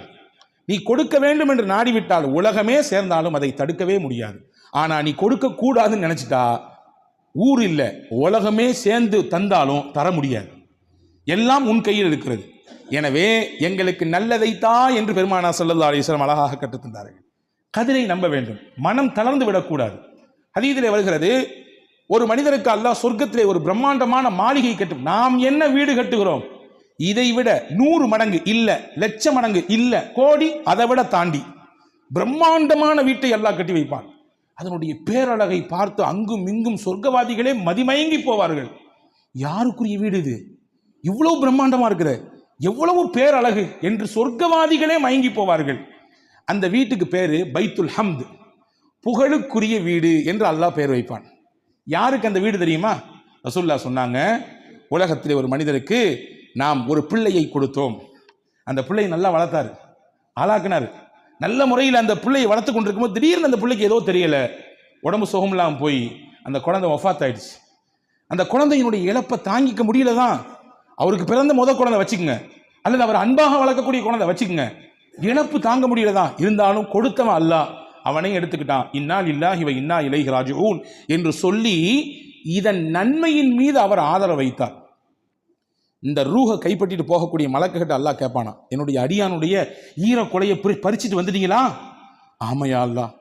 நீ கொடுக்க வேண்டும் என்று நாடிவிட்டால் உலகமே சேர்ந்தாலும் அதை தடுக்கவே முடியாது. ஆனா நீ கொடுக்க கூடாதுன்னு நினைச்சிட்டா ஊர் இல்லை உலகமே சேர்ந்து தந்தாலும் தர முடியாது. எல்லாம் உன் கையில் இருக்கிறது. எனவே எங்களுக்கு நல்லதைத்தா என்று பெருமானார் ஸல்லல்லாஹு அலைஹி வஸல்லம் அழகாக கற்றுத் தந்தார்கள். கதிரை நம்ப வேண்டும், மனம் தளர்ந்து விடக்கூடாது. ஹதீஸிலே வருகிறது, ஒரு மனிதருக்கு அல்லாஹ் சொர்க்கத்திலே ஒரு பிரம்மாண்டமான மாளிகை கட்டும். நாம் என்ன வீடு கட்டுகிறோம், இதை விட 100 மடங்கு இல்ல, லட்சம் மடங்கு இல்ல, கோடி, அதை விட தாண்டி பிரம்மாண்டமான வீட்டை அல்லாஹ் கட்டி வைப்பான். அதனுடைய பேரழகை பார்த்து அங்கும் இங்கும் சொர்க்கவாதிகளே மதிமயங்கி போவார்கள். யாருக்குரிய வீடு இது, இவ்வளவு பிரம்மாண்டமா இருக்கிற, எவ்வளவு பேரழகு என்று சொர்க்கவாதிகளே மயங்கி போவார்கள். அந்த வீட்டுக்கு பேரு பைத்துல் ஹம்த், புகழுக்குரிய வீடு என்று அல்லாஹ் பேர் வைப்பான். யாருக்கு அந்த வீடு தெரியுமா? ரசூலுல்லாஹ் சொன்னாங்க, உலகத்திலே ஒரு மனிதருக்கு நாம் ஒரு பிள்ளையை கொடுத்தோம். அந்த பிள்ளையை நல்லா வளர்த்தாரு, ஆளாக்குனாரு. நல்ல முறையில் அந்த பிள்ளையை வளர்த்து கொண்டிருக்கும் போது திடீர்னு அந்த பிள்ளைக்கு ஏதோ தெரியல, உடம்பு சுகம் இல்லாமல் போய் அந்த குழந்தை வஃபாத் ஆயிடுச்சு. அந்த குழந்தையினுடைய இழப்பை தாங்கிக்க முடியல தான். அவருக்கு பிறந்த முதல் குழந்தை வச்சுக்கோங்க, அல்லது அவர் அன்பாக வளர்க்கக்கூடிய குழந்தை வச்சுக்கோங்க, இழப்பு தாங்க முடியலதான். இருந்தாலும் கொடுத்தவன் அல்லாஹ், அவனை எடுத்துக்கிட்டான். இன்னா லில்லாஹி வ இன்னா இலைஹி ராஜிஊன் என்று சொல்லி இதன் நன்மையின் மீது அவர் ஆதரவு வைத்தார். இந்த ரூஹை கைப்பற்றிட்டு போகக்கூடிய மலக்குகிட்ட அல்லாஹ் கேட்பானா, என்னுடைய அடியானுடைய ஈர கொலையை பறிச்சுட்டு வந்துட்டீங்களா? ஆமையா அல்லாஹ்.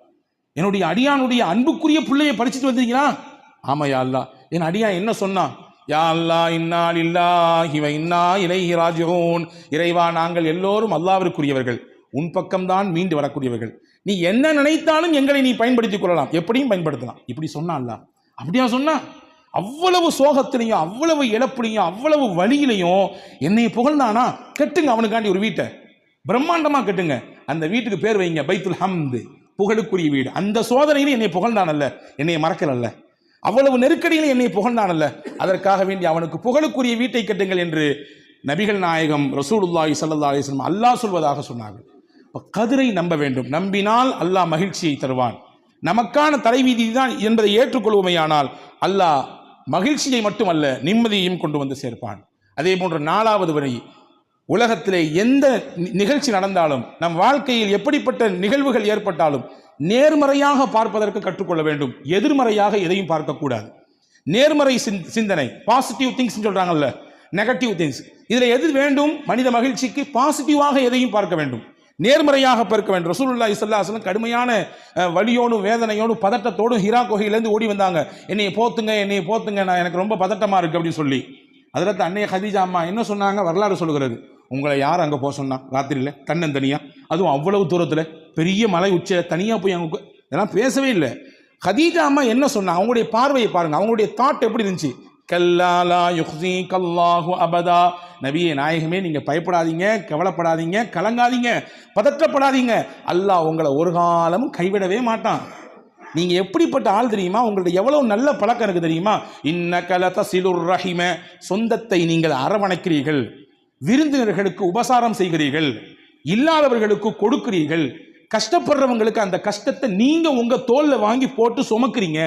என்னுடைய அடியானுடைய அன்புக்குரிய பிள்ளையை பறிச்சுட்டு வந்துட்டீங்களா? ஆமையா அல்லாஹ். என் அடியான் என்ன சொன்னான்? யா அல்லாஹ் இன்னா லில்லாஹி வ இன்னா இலைஹி ராஜிஊன். இறைவா, நாங்கள் எல்லோரும் அல்லாஹ்விற்குரியவர்கள், உன் பக்கம்தான் மீண்டு வரக்கூடியவர்கள். நீ என்ன நினைத்தாலும் எங்களை நீ பயன்படுத்திக் கொள்ளலாம், எப்படியும் பயன்படுத்தலாம். இப்படி சொன்னா அல்லாஹ். அப்படியா சொன்னா? அவ்வளவு சோகத்திலையும் அவ்வளவு இழப்புலையும் அவ்வளவு வழியிலையும் என்னை புகழ்ந்தானா? கட்டுங்க அவனுக்காண்டி ஒரு வீட்டை, பிரம்மாண்டமா கட்டுங்க. அந்த வீட்டுக்கு பேர் வைங்க பைத்துல் ஹம்த், புகழுக்குரிய வீடு. அந்த சோதனையில என்னை புகழ்ந்தானல்ல, என்னை மறக்கலல்ல. அவ்வளவு நெருக்கடியில் என்னை புகழ்ந்தானல்ல, அதற்காக வேண்டி அவனுக்கு புகழுக்குரிய வீட்டை கட்டுங்கள் என்று நபிகள் நாயகம் ரசூலுல்லாஹி ஸல்லல்லாஹு அலைஹி வஸல்லம் அல்லாஹ் சொல்வதாக சொன்னார்கள். கதிரை நம்ப வேண்டும். நம்பினால் அல்லாஹ் மகிழ்ச்சியை தருவான். நமக்கான தலைவீதி தான் என்பதை ஏற்றுக்கொள்வோமையானால் அல்லாஹ் மகிழ்ச்சியை மட்டுமல்ல நிம்மதியையும் கொண்டு வந்து சேர்ப்பான். அதே போன்ற 4வது வழி, உலகத்திலே எந்த நிகழ்ச்சி நடந்தாலும், நம் வாழ்க்கையில் எப்படிப்பட்ட நிகழ்வுகள் ஏற்பட்டாலும் நேர்மறையாக பார்ப்பதற்கு கற்றுக்கொள்ள வேண்டும். எதிர்மறையாக எதையும் பார்க்கக்கூடாது. நேர்மறை சிந்தனை, பாசிட்டிவ் திங்ஸ் சொல்றாங்கல்ல, நெகட்டிவ் திங்ஸ், இதுல எது வேண்டும்? மனித மகிழ்ச்சிக்கு பாசிட்டிவாக எதையும் பார்க்க வேண்டும், நேர்மறையாக பார்க்க வேண்டும். ரசூலுல்லாஹி ஸல்லல்லாஹு அலைஹி வஸல்லம் கடுமையான வலியோடும் வேதனையோடும் பதட்டத்தோடும் ஹிரா குகையிலேருந்து ஓடி வந்தாங்க. என்னைய போத்துங்க, நான் எனக்கு ரொம்ப பதட்டமா இருக்கு அப்படின்னு சொல்லி. அதில் அன்னைய ஹதீஜா அம்மா என்ன சொன்னாங்க? வரலாறு சொல்லுகிறது, உங்களை யார் அங்கே போக சொன்னா ராத்திரியில் தன்னந்தனியா, அதுவும் அவ்வளவு தூரத்தில் பெரிய மலை உச்சியில் தனியாக போய் அவங்க இதெல்லாம் பேசவே இல்லை. ஹதீஜா அம்மா என்ன சொன்னாங்க? அவங்களுடைய பார்வையை பாருங்க, அவங்களுடைய தாட் எப்படி இருந்துச்சு. கல்லாலா யுஹ்ஸீகல்லாஹு அபதா, நபியே நாயகமே நீங்க பயப்படாதீங்க, கவலைப்படாதீங்க, கலங்காதீங்க, பதற்றப்படாதீங்க, அல்லாஹ் உங்களை ஒரு காலமும் கைவிடவே மாட்டான். நீங்க எப்படிப்பட்ட ஆள் தெரியுமா? உங்களுடைய எவ்வளவு நல்ல பழக்கம் இருக்கு தெரியுமா? இன்னக லதஸிலுர் ரஹிம, சொந்தத்தை நீங்கள் அரவணைக்கிறீர்கள், விருந்தினர்களுக்கு உபசாரம் செய்கிறீர்கள், இல்லாதவர்களுக்கு கொடுக்கிறீர்கள், கஷ்டப்படுறவங்களுக்கு அந்த கஷ்டத்தை நீங்க உங்க தோல்ல வாங்கி போட்டு சுமக்கிறீங்க.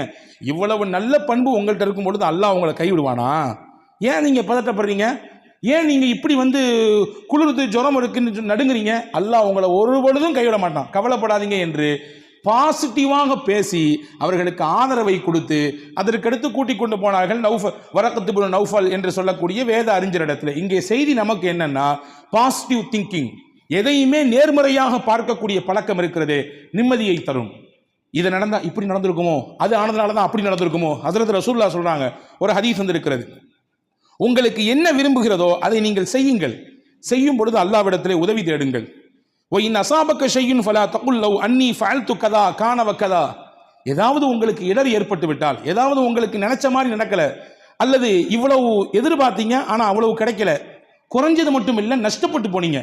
இவ்வளவு நல்ல பண்பு உங்கள்கிட்ட இருக்கும் பொழுது அல்லாஹ் உங்களை கைவிடுவானா? ஏன் நீங்க பதட்டப்படுறீங்க? ஏன் நீங்க இப்படி குளிர்ந்து ஜுரம் இருக்குன்னு நடுங்குறீங்க? அல்லாஹ் உங்களை ஒரு பொழுதும் கைவிட மாட்டான், கவலைப்படாதீங்க என்று பாசிட்டிவாக பேசி அவர்களுக்கு ஆதரவை கொடுத்து அதற்கடுத்து கூட்டிக் கொண்டு போனார்கள் வரக்கத்து இப்னு நௌஃபல் என்று சொல்லக்கூடிய வேத அறிஞரிடத்தில். இங்கே செய்தி நமக்கு என்னன்னா, பாசிட்டிவ் திங்கிங், எதையுமே நேர்மறையாக பார்க்கக்கூடிய பழக்கம் இருக்கிறதே நிம்மதியை தரும். இது நடந்தா இப்படி நடந்திருக்குமோ, அது ஆனதுனால தான் அப்படி நடந்திருக்குமோ. ஹஜ்ரத் ரசூலுல்லாஹ் சொல்றாங்க, ஒரு ஹதீஸ் வந்திருக்கிறது, உங்களுக்கு என்ன விரும்புகிறதோ அதை நீங்கள் செய்யுங்கள், செய்யும் பொழுது அல்லாஹ்விடத்திலே உதவி தேடுங்கள். ஒயின் அசாபக்க ஷையுன் ஃபலா தகுல் லவ் அன்னி ஃபஅல்து கதா கான வகதா, ஏதாவது உங்களுக்கு இடர் ஏற்பட்டு விட்டால், ஏதாவது உங்களுக்கு நினைச்ச மாதிரி நடக்கல, அல்லது இவ்வளவு எதிர்பார்த்தீங்க ஆனா அவ்வளவு கிடைக்கல, குறைஞ்சது மட்டும் இல்லை நஷ்டப்பட்டு போனீங்க,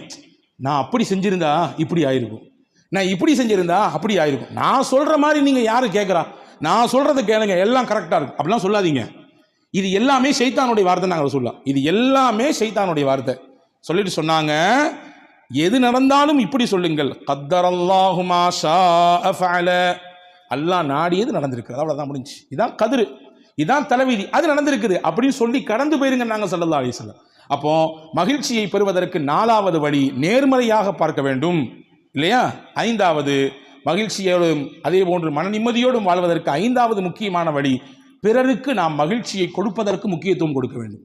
நான் அப்படி செஞ்சிருந்தா இப்படி ஆயிருக்கும், நான் இப்படி செஞ்சிருந்தா அப்படி ஆயிருக்கும், நான் சொல்ற மாதிரி நீங்க யாரு கேட்கிறா, நான் சொல்றதை கேளுங்க எல்லாம் கரெக்டா இருக்கும் அப்படிலாம் சொல்லாதீங்க. இது எல்லாமே ஷைத்தானுடைய வார்த்தை. நாங்கள் சொல்லலாம், இது எல்லாமே ஷைத்தானுடைய வார்த்தை. சொல்லிட்டு சொன்னாங்க, எது நடந்தாலும் இப்படி சொல்லுங்கள், கத்தரல்லாஹு மா ஷாஅ ஃபஅல, அல்லாஹ் நாடியது நடந்திருக்கிறது, அவ்வளவுதான், முடிஞ்சு. இதான் கதிரு, இதான் தலைவிதி, அது நடந்திருக்குது அப்படின்னு சொல்லி கடந்து போயிருங்க நாங்கள் ஸல்லல்லாஹு அலைஹி வஸல்லம். அப்போ மகிழ்ச்சியை பெறுவதற்கு 4வது வழி நேர்மறையாக பார்க்க வேண்டும், இல்லையா? 5வது மகிழ்ச்சியோடும் அதே போன்று மன நிம்மதியோடும் வாழ்வதற்கு 5வது முக்கியமான வழி, பிறருக்கு நாம் மகிழ்ச்சியை கொடுப்பதற்கு முக்கியத்துவம் கொடுக்க வேண்டும்.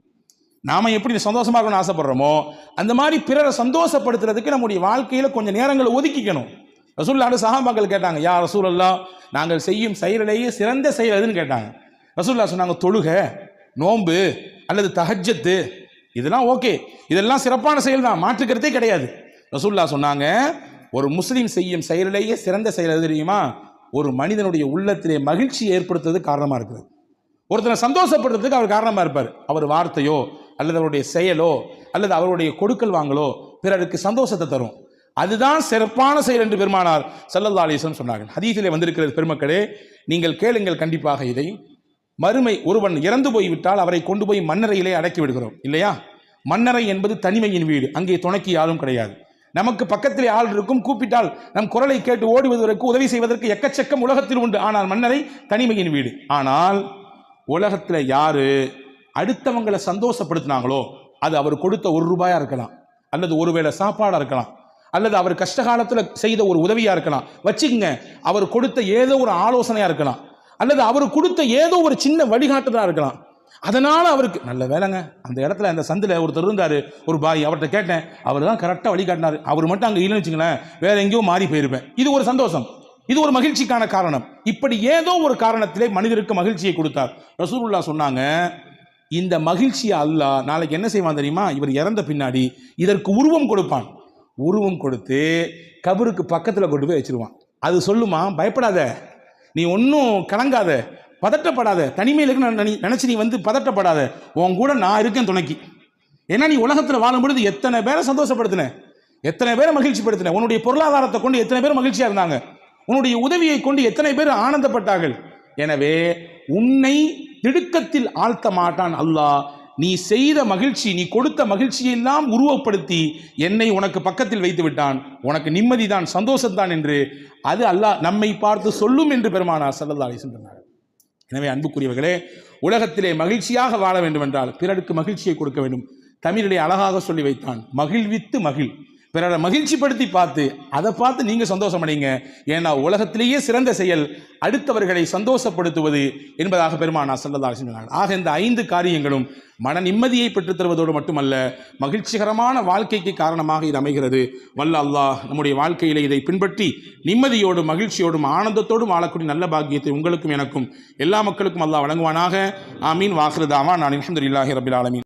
நாம எப்படி சந்தோஷமாக இருக்கணும்னு ஆசைப்படுறோமோ அந்த மாதிரி பிறரை சந்தோஷப்படுத்துறதுக்கு நம்முடைய வாழ்க்கையில கொஞ்சம் நேரங்களை ஒதுக்கிக்கணும். ரசூலுல்லாஹ் சஹாபாக்கள் கேட்டாங்க, யா ரசூலல்லாஹ், நாங்கள் செய்யும் செயலிலேயே சிறந்த செயல் எதுன்னு கேட்டாங்க. ரசூலுல்லாஹ் சொன்னாங்க, தொழுகை, நோன்பு அல்லது தஹஜ்ஜத், இதெல்லாம் ஓகே, இதெல்லாம் சிறப்பான செயல் தான், மாற்றுக்கிறதே கிடையாது. ரசூலுல்லாஹ் சொன்னாங்க, ஒரு முஸ்லீம் செய்யும் செயலிலேயே சிறந்த செயல் எது தெரியுமா? ஒரு மனிதனுடைய உள்ளத்திலே மகிழ்ச்சி ஏற்படுத்துறது காரணமா இருக்குது. ஒருத்தனை சந்தோஷப்படுறதுக்கு அவர் காரணமா இருப்பார். அவர் வார்த்தையோ அல்லது அவருடைய செயலோ அல்லது அவருடைய கொடுக்கல் வாங்கலோ பிறருக்கு சந்தோஷத்தை தரும். அதுதான் சிறப்பான செயல் என்று பெருமானார் ஸல்லல்லாஹு அலைஹி வஸல்லம் சொன்னார்கள். ஹதீஸிலே வந்திருக்கிறது, பெருமக்களே நீங்கள் கேளுங்கள் கண்டிப்பாக இதை. மறுமை, ஒருவன் இறந்து போய்விட்டால் அவரை கொண்டு போய் மண்ணறையிலே அடக்கி விடுகிறோம், இல்லையா? மண்ணறை என்பது தனிமையின் வீடு, அங்கே துணைக்கு யாரும் கிடையாது. நமக்கு பக்கத்திலே ஆள் இருக்கும், கூப்பிட்டால் நம் குரலை கேட்டு ஓடுவதற்கு உதவி செய்வதற்கு எக்கச்சக்கம் உலகத்தில் உண்டு. ஆனால் மண்ணறை தனிமையின் வீடு. ஆனால் உலகத்தில் யாரு அடுத்தவங்களை சந்தோஷப்படுத்தினாங்களோ அது அவர் கொடுத்த ₹1 இருக்கலாம், அல்லது ஒருவேளை சாப்பாடா இருக்கலாம், அல்லது அவர் கஷ்டகாலத்தில் செய்த ஒரு உதவியா இருக்கலாம், வச்சுக்கங்க, அவர் கொடுத்த ஏதோ ஒரு ஆலோசனையா இருக்கலாம், அல்லது அவர் கொடுத்த ஏதோ ஒரு சின்ன வழிகாட்டுதலா இருக்கலாம். அதனால அவருக்கு நல்ல வேலைங்க, அந்த இடத்துல அந்த சந்தில் ஒருத்தர் இருந்தாரு, ஒரு பாய், அவர்கிட்ட கேட்டேன், அவர் தான் கரெக்டாக வழிகாட்டினார், அவர் மட்டும் அங்கே இல்லைன்னு வச்சுங்களேன், வேற எங்கேயோ மாறி போயிருப்பேன். இது ஒரு சந்தோஷம், இது ஒரு மகிழ்ச்சிக்கான காரணம். இப்படி ஏதோ ஒரு காரணத்திலே மனிதருக்கு மகிழ்ச்சியை கொடுத்தார். ரசூலுல்லாஹ் சொன்னாங்க, இந்த மகிழ்ச்சியை அல்லாஹ் நாளைக்கு என்ன செய்வான் தெரியுமா? இவர் இறந்த பின்னாடி இதற்கு உருவம் கொடுப்பான். உருவம் கொடுத்து கபருக்கு பக்கத்தில் கொண்டு போய் வச்சிருவான். அது சொல்லுமா, பயப்படாத, நீ ஒன்றும் கலங்காத, பதட்டப்படாத, தனிமையில் நினைச்சு நீ பதட்டப்படாத, உன் கூட நான் இருக்கேன் துணைக்கு. ஏன்னா நீ உலகத்தில் வாழும் பொழுது எத்தனை பேரை சந்தோஷப்படுத்தின, எத்தனை பேரை மகிழ்ச்சிப்படுத்தின, உன்னுடைய பொருளாதாரத்தை கொண்டு எத்தனை பேர் மகிழ்ச்சியா இருந்தாங்க, உன்னுடைய உதவியை கொண்டு எத்தனை பேர் ஆனந்தப்பட்டார்கள். எனவே உன்னை திடுக்கத்தில் ஆழ்த்த மாட்டான் அல்லாஹ். நீ செய்த மகிழ்ச்சி, நீ கொடுத்த மகிழ்ச்சியெல்லாம் உருவப்படுத்தி என்னை உனக்கு பக்கத்தில் வைத்து விட்டான், உனக்கு நிம்மதிதான், சந்தோஷம்தான் என்று அது அல்லாஹ் நம்மை பார்த்து சொல்லும் என்று பெருமானார் ஸல்லல்லாஹு அலைஹி வஸல்லம் சொன்னார். எனவே அன்புக்குரியவர்களே, உலகத்திலே மகிழ்ச்சியாக வாழ வேண்டும் என்றால் பிறருக்கு மகிழ்ச்சியை கொடுக்க வேண்டும். தமிழிலே அழகாக சொல்லி வைத்தான், மகிழ்வித்து மகிழ். பிறரை மகிழ்ச்சிப்படுத்தி பார்த்து அதை பார்த்து நீங்கள் சந்தோஷம் அடைங்க. ஏன்னா உலகத்திலேயே சிறந்த செயல் அடுத்தவர்களை சந்தோஷப்படுத்துவது என்பதாக பெருமானார் ஸல்லல்லாஹு அலைஹி வஸல்லம் சொன்னார். ஆக இந்த 5 காரியங்களும் மன நிம்மதியை பெற்றுத் தருவதோடு மட்டுமல்ல, மகிழ்ச்சிகரமான வாழ்க்கைக்கு காரணமாக இது அமைகிறது. வல்ல அல்லாஹ் நம்முடைய வாழ்க்கையிலே இதை பின்பற்றி நிம்மதியோடும் மகிழ்ச்சியோடும் ஆனந்தத்தோடும் வாழக்கூடிய நல்ல பாக்கியத்தை உங்களுக்கும் எனக்கும் எல்லா மக்களுக்கும் அல்லாஹ் வழங்குவானாக. ஆமீன். வாஹிரு தாவானா அல்ஹம்துலில்லாஹி ரப்பில் ஆலமீன்.